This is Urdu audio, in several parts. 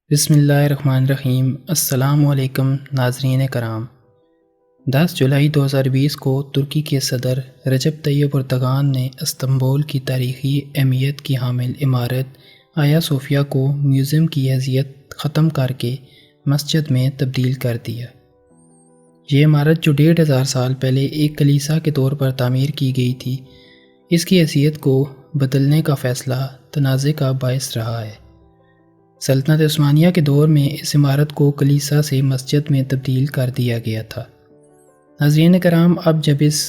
بسم اللہ الرحمن الرحیم۔ السلام علیکم ناظرین کرام۔ 10 جولائی 2020 کو ترکی کے صدر رجب طیب اردوغان نے استنبول کی تاریخی اہمیت کی حامل عمارت آیا صوفیہ کو میوزیم کی حیثیت ختم کر کے مسجد میں تبدیل کر دیا۔ یہ عمارت جو 1500 سال پہلے ایک کلیسا کے طور پر تعمیر کی گئی تھی، اس کی حیثیت کو بدلنے کا فیصلہ تنازع کا باعث رہا ہے۔ سلطنت عثمانیہ کے دور میں اس عمارت کو کلیسا سے مسجد میں تبدیل کر دیا گیا تھا۔ ناظرین کرام، اب جب اس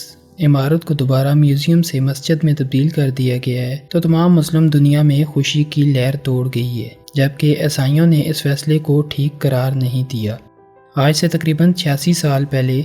عمارت کو دوبارہ میوزیم سے مسجد میں تبدیل کر دیا گیا ہے تو تمام مسلم دنیا میں خوشی کی لہر دوڑ گئی ہے، جبکہ عیسائیوں نے اس فیصلے کو ٹھیک قرار نہیں دیا۔ آج سے تقریباً 86 سال پہلے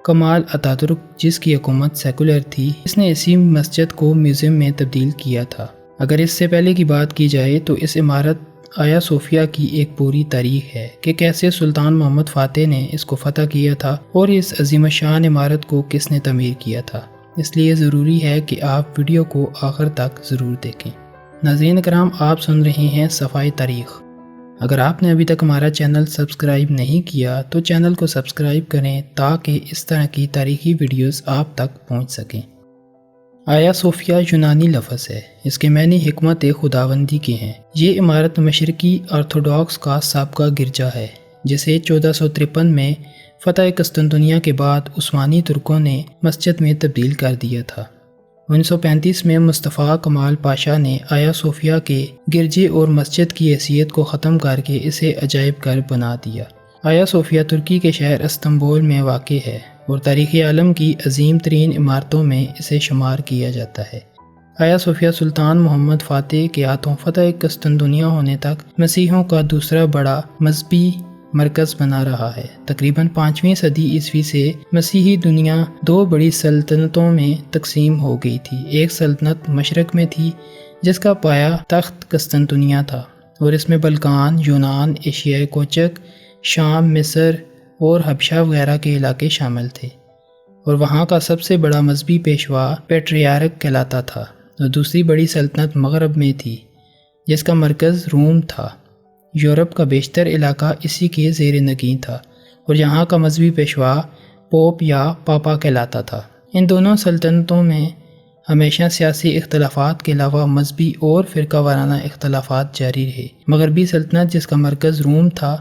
کمال اتاترک، جس کی حکومت سیکولر تھی، اس نے اسی مسجد کو میوزیم میں تبدیل کیا تھا۔ اگر اس سے پہلے کی بات کی جائے تو اس عمارت آیا صوفیہ کی ایک پوری تاریخ ہے کہ کیسے سلطان محمد فاتح نے اس کو فتح کیا تھا اور اس عظیم الشان عمارت کو کس نے تعمیر کیا تھا۔ اس لیے ضروری ہے کہ آپ ویڈیو کو آخر تک ضرور دیکھیں۔ ناظرین کرام، آپ سن رہے ہیں صفحہ تاریخ۔ اگر آپ نے ابھی تک ہمارا چینل سبسکرائب نہیں کیا تو چینل کو سبسکرائب کریں تاکہ اس طرح کی تاریخی ویڈیوز آپ تک پہنچ سکیں۔ آیا صوفیہ یونانی لفظ ہے، اس کے معنی حکمت خداوندی کے ہیں۔ یہ عمارت مشرقی آرتھوڈاکس کا سابقہ گرجا ہے، جسے 1453 میں فتح قسطنطنیہ کے بعد عثمانی ترکوں نے مسجد میں تبدیل کر دیا تھا۔ 1935 میں مصطفیٰ کمال پاشا نے آیا صوفیہ کے گرجے اور مسجد کی حیثیت کو ختم کر کے اسے عجائب گھر بنا دیا۔ آیا صوفیہ ترکی کے شہر استنبول میں واقع ہے اور تاریخ عالم کی عظیم ترین عمارتوں میں اسے شمار کیا جاتا ہے۔ آیا صوفیہ سلطان محمد فاتح کے ہاتھوں فتح قسطنطنیہ ہونے تک مسیحیوں کا دوسرا بڑا مذہبی مرکز بنا رہا ہے۔ تقریباً 5ویں صدی عیسوی سے مسیحی دنیا دو بڑی سلطنتوں میں تقسیم ہو گئی تھی۔ ایک سلطنت مشرق میں تھی جس کا پایا تخت قسطنطنیہ تھا اور اس میں بلقان، یونان، ایشیائے کوچک، شام، مصر اور حبشہ وغیرہ کے علاقے شامل تھے، اور وہاں کا سب سے بڑا مذہبی پیشوا پیٹریارک کہلاتا تھا۔ اور دوسری بڑی سلطنت مغرب میں تھی جس کا مرکز روم تھا۔ یورپ کا بیشتر علاقہ اسی کے زیر نگین تھا اور یہاں کا مذہبی پیشوا پوپ یا پاپا کہلاتا تھا۔ ان دونوں سلطنتوں میں ہمیشہ سیاسی اختلافات کے علاوہ مذہبی اور فرقہ وارانہ اختلافات جاری رہے۔ مغربی سلطنت، جس کا مرکز روم تھا،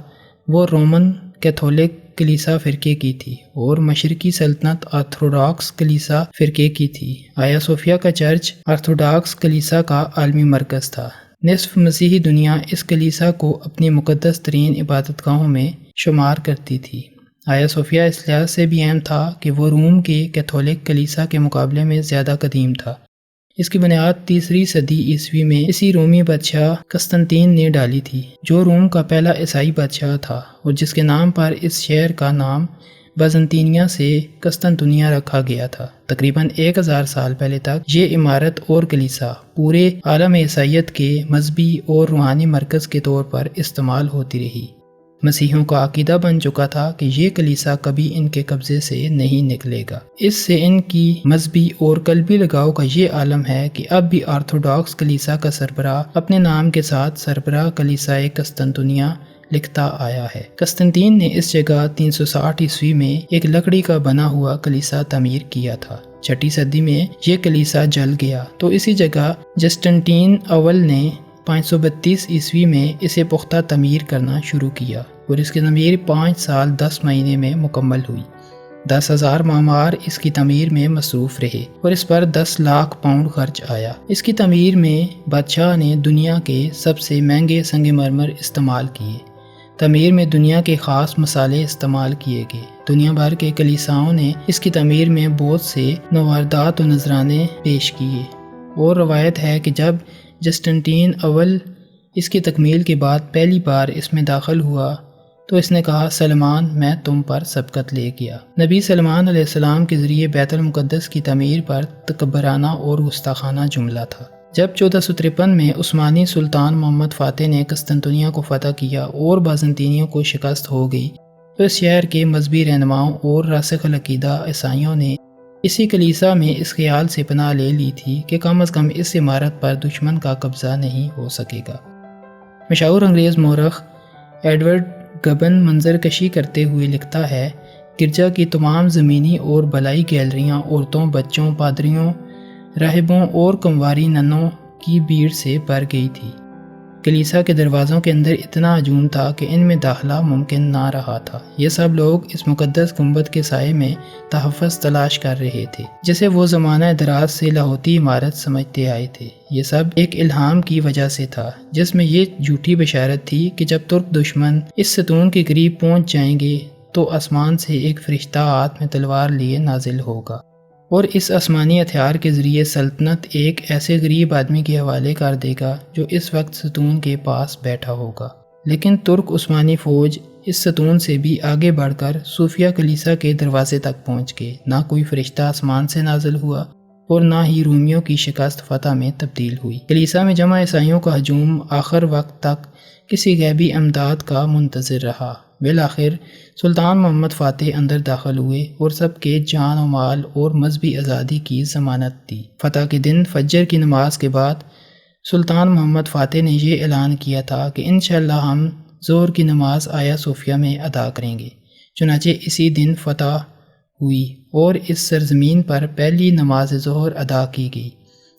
وہ رومن کیتھولک کلیسا فرقے کی تھی اور مشرقی سلطنت آرتھوڈاکس کلیسا فرقے کی تھی۔ آیا صوفیہ کا چرچ آرتھوڈاکس کلیسا کا عالمی مرکز تھا۔ نصف مسیحی دنیا اس کلیسا کو اپنی مقدس ترین عبادت گاہوں میں شمار کرتی تھی۔ آیا صوفیہ اس لحاظ سے بھی اہم تھا کہ وہ روم کے کیتھولک کلیسا کے مقابلے میں زیادہ قدیم تھا۔ اس کی بنیاد 3 صدی عیسوی میں اسی رومی بادشاہ قسطنطین نے ڈالی تھی، جو روم کا پہلا عیسائی بادشاہ تھا اور جس کے نام پر اس شہر کا نام بازنطینیہ سے قسطنطنیہ رکھا گیا تھا۔ تقریباً 1000 سال پہلے تک یہ عمارت اور کلیسا پورے عالم عیسائیت کے مذہبی اور روحانی مرکز کے طور پر استعمال ہوتی رہی۔ مسیحیوں کا عقیدہ بن چکا تھا کہ یہ کلیسا کبھی ان کے قبضے سے نہیں نکلے گا۔ اس سے ان کی مذہبی اور قلبی لگاؤ کا یہ عالم ہے کہ اب بھی آرتھوڈاکس کلیسا کا سربراہ اپنے نام کے ساتھ سربراہ کلیسائے قسطنطنیہ لکھتا آیا ہے۔ قسطنطین نے اس جگہ 360 عیسوی میں ایک لکڑی کا بنا ہوا کلیسا تعمیر کیا تھا۔ 6 صدی میں یہ کلیسا جل گیا تو اسی جگہ جسٹنٹین اول نے 532 عیسوی میں اسے پختہ تعمیر کرنا شروع کیا اور اس کی تعمیر 5 سال 10 مہینے میں مکمل ہوئی۔ 10,000 معمار اس کی تعمیر میں مصروف رہے اور اس پر 10 لاکھ پاؤنڈ خرچ آیا۔ اس کی تعمیر میں بادشاہ نے دنیا کے سب سے مہنگے سنگ مرمر استعمال کیے۔ تعمیر میں دنیا کے خاص مصالحے استعمال کیے گئے۔ دنیا بھر کے کلیساؤں نے اس کی تعمیر میں بہت سے نوادرات و نذرانے پیش کیے، اور روایت ہے کہ جب جسٹنٹین اول اس کی تکمیل کے بعد پہلی بار اس میں داخل ہوا تو اس نے کہا، سلمان، میں تم پر سبقت لے گیا۔ نبی سلمان علیہ السلام کے ذریعے بیت المقدس کی تعمیر پر تکبرانہ اور گستاخانہ جملہ تھا۔ جب 1453 میں عثمانی سلطان محمد فاتح نے قسطنطنیہ کو فتح کیا اور بازنطینیوں کو شکست ہو گئی تو اس شہر کے مذہبی رہنماؤں اور راسخ العقیدہ عیسائیوں نے اسی کلیسا میں اس خیال سے پناہ لے لی تھی کہ کم از کم اس عمارت پر دشمن کا قبضہ نہیں ہو سکے گا۔ مشہور انگریز مورخ ایڈورڈ گبن منظر کشی کرتے ہوئے لکھتا ہے، گرجا کی تمام زمینی اور بالائی گیلریاں عورتوں، بچوں، پادریوں، راہبوں اور کنواری ننوں کی بھیڑ سے بھر گئی تھی۔ کلیسا کے دروازوں کے اندر اتنا ہجوم تھا کہ ان میں داخلہ ممکن نہ رہا تھا۔ یہ سب لوگ اس مقدس گنبد کے سائے میں تحفظ تلاش کر رہے تھے، جسے وہ زمانہ دراز سے لاہوتی عمارت سمجھتے آئے تھے۔ یہ سب ایک الہام کی وجہ سے تھا، جس میں یہ جھوٹی بشارت تھی کہ جب ترک دشمن اس ستون کے قریب پہنچ جائیں گے تو آسمان سے ایک فرشتہ ہاتھ میں تلوار لیے نازل ہوگا اور اس آسمانی ہتھیار کے ذریعے سلطنت ایک ایسے غریب آدمی کے حوالے کر دے گا جو اس وقت ستون کے پاس بیٹھا ہوگا۔ لیکن ترک عثمانی فوج اس ستون سے بھی آگے بڑھ کر صوفیہ کلیسا کے دروازے تک پہنچ گئے۔ نہ کوئی فرشتہ آسمان سے نازل ہوا اور نہ ہی رومیوں کی شکست فتح میں تبدیل ہوئی۔ کلیسا میں جمع عیسائیوں کا ہجوم آخر وقت تک کسی غیبی امداد کا منتظر رہا۔ بالآخر سلطان محمد فاتح اندر داخل ہوئے اور سب کے جان و مال اور مذہبی آزادی کی ضمانت دی۔ فتح کے دن فجر کی نماز کے بعد سلطان محمد فاتح نے یہ اعلان کیا تھا کہ انشاءاللہ ہم ظہر کی نماز آیا صوفیہ میں ادا کریں گے۔ چنانچہ اسی دن فتح ہوئی اور اس سرزمین پر پہلی نماز ظہر ادا کی گئی۔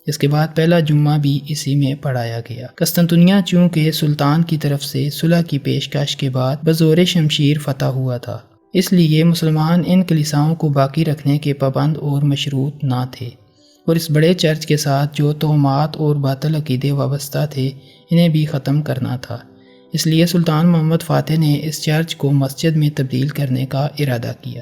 اس کے بعد پہلا جمعہ بھی اسی میں پڑھایا گیا۔ قسطنطنیہ چونکہ سلطان کی طرف سے صلح کی پیشکش کے بعد بزور شمشیر فتح ہوا تھا، اس لیے مسلمان ان کلیساؤں کو باقی رکھنے کے پابند اور مشروط نہ تھے، اور اس بڑے چرچ کے ساتھ جو توہمات اور باطل عقیدے وابستہ تھے انہیں بھی ختم کرنا تھا۔ اس لیے سلطان محمد فاتح نے اس چرچ کو مسجد میں تبدیل کرنے کا ارادہ کیا۔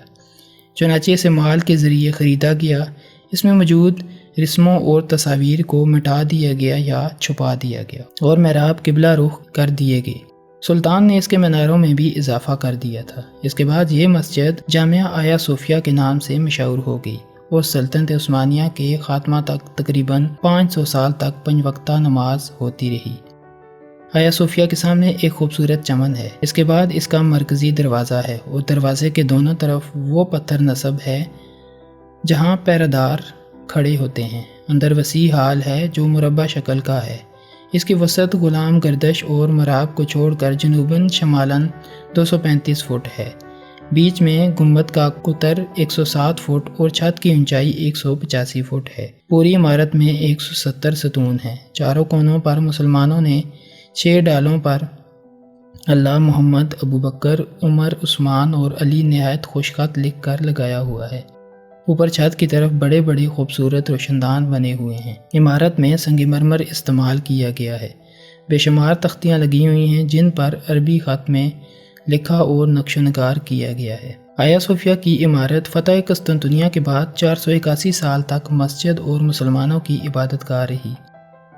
چنانچہ اسے مال کے ذریعے خریدا گیا۔ اس میں موجود رسموں اور تصاویر کو مٹا دیا گیا یا چھپا دیا گیا اور محراب قبلہ رخ کر دیے گئے۔ سلطان نے اس کے میناروں میں بھی اضافہ کر دیا تھا۔ اس کے بعد یہ مسجد جامعہ آیا صوفیہ کے نام سے مشہور ہو گئی اور سلطنت عثمانیہ کے خاتمہ تک تقریباً 500 سال تک 5 وقتہ نماز ہوتی رہی۔ آیا صوفیہ کے سامنے ایک خوبصورت چمن ہے۔ اس کے بعد اس کا مرکزی دروازہ ہے اور دروازے کے دونوں طرف وہ پتھر نصب ہے جہاں پہرےدار کھڑے ہوتے ہیں۔ اندر وسیع ہال ہے جو مربع شکل کا ہے۔ اس کی وسعت غلام گردش اور محراب کو چھوڑ کر جنوباً شمالاً 235 فٹ ہے۔ بیچ میں گنبد کا قطر 107 فٹ اور چھت کی اونچائی 185 فٹ ہے۔ پوری عمارت میں 170 ستون ہیں۔ چاروں کونوں پر مسلمانوں نے 6 ڈالوں پر اللہ، محمد، ابوبکر، عمر، عثمان اور علی نہایت خوش خط لکھ کر لگایا ہوا ہے۔ اوپر چھت کی طرف بڑے بڑے خوبصورت روشندان بنے ہوئے ہیں۔ عمارت میں سنگ مرمر استعمال کیا گیا ہے۔ بے شمار تختیاں لگی ہوئی ہیں جن پر عربی خط میں لکھا اور نقش و نگار کیا گیا ہے۔ آیا صوفیہ کی عمارت فتح قسطنطنیہ کے بعد 481 سال تک مسجد اور مسلمانوں کی عبادت گاہ رہی،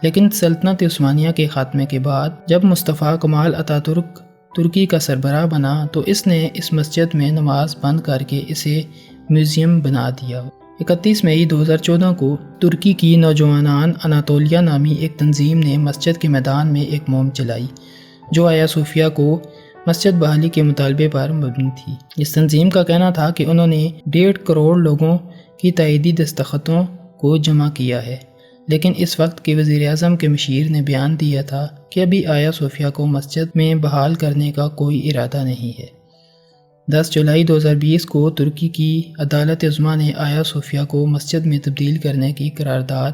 لیکن سلطنت عثمانیہ کے خاتمے کے بعد جب مصطفیٰ کمال اتاترک ترکی کا سربراہ بنا تو اس نے اس مسجد میں نماز بند کر کے اسے میوزیم بنا دیا۔ 31 مئی 2014 کو ترکی کی نوجوانان اناطولیہ نامی ایک تنظیم نے مسجد کے میدان میں ایک مہم چلائی جو آیا صوفیہ کو مسجد بحالی کے مطالبے پر مبنی تھی۔ اس تنظیم کا کہنا تھا کہ انہوں نے 1.5 کروڑ لوگوں کی تائیدی دستخطوں کو جمع کیا ہے، لیکن اس وقت کے وزیر اعظم کے مشیر نے بیان دیا تھا کہ ابھی آیا صوفیہ کو مسجد میں بحال کرنے کا کوئی ارادہ نہیں ہے۔ 10 جولائی 2020 کو ترکی کی عدالت عظمیٰ نے آیا صوفیہ کو مسجد میں تبدیل کرنے کی قرارداد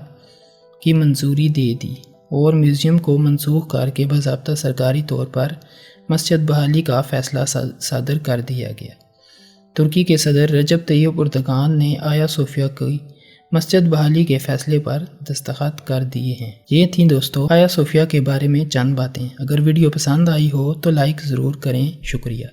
کی منظوری دے دی اور میوزیم کو منسوخ کر کے باضابطہ سرکاری طور پر مسجد بحالی کا فیصلہ صادر کر دیا گیا۔ ترکی کے صدر رجب طیب اردگان نے آیا صوفیہ کی مسجد بحالی کے فیصلے پر دستخط کر دیے ہیں۔ یہ تھیں دوستو آیا صوفیہ کے بارے میں چند باتیں۔ اگر ویڈیو پسند آئی ہو تو لائک ضرور کریں۔ شکریہ۔